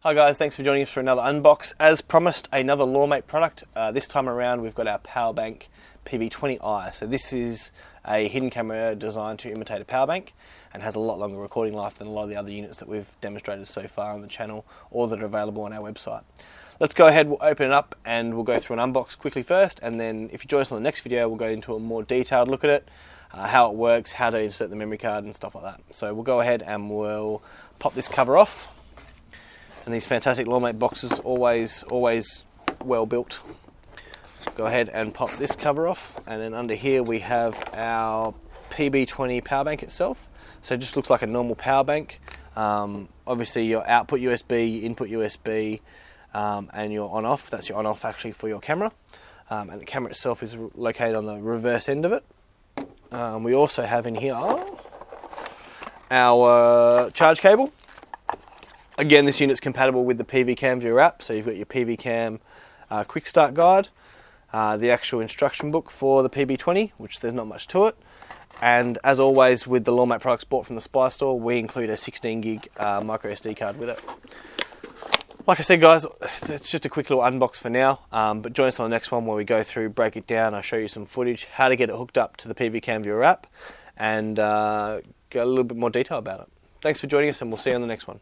Hi guys, thanks for joining us for another unbox. As promised, another LawMate product. This time around we've got our power bank PV-20i. So this is a hidden camera designed to imitate a power bank and has a lot longer recording life than a lot of the other units that we've demonstrated so far on the channel or that are available on our website. Let's go ahead, we'll open it up and we'll go through an unbox quickly first, and then if you join us on the next video we'll go into a more detailed look at it, how it works, how to insert the memory card and stuff like that. So we'll go ahead and we'll pop this cover off. And these fantastic LawMate boxes, always well built. Go ahead and pop this cover off, and then under here we have our PB20 power bank itself. So it just looks like a normal power bank. Obviously your output USB, input USB, and your on-off. That's your on-off actually for your camera. And the camera itself is located on the reverse end of it. We also have in here our charge cable. Again, this unit's compatible with the PV-Cam viewer app, so you've got your PV-Cam quick start guide, the actual instruction book for the PB20, which there's not much to it, and as always with the LawMate products bought from the Spy Store, we include a 16 gig MicroSD card with it. Like I said guys, it's just a quick little unbox for now, but join us on the next one where we go through, break it down, I'll show you some footage, how to get it hooked up to the PV-Cam viewer app, and go a little bit more detail about it. Thanks for joining us, and we'll see you on the next one.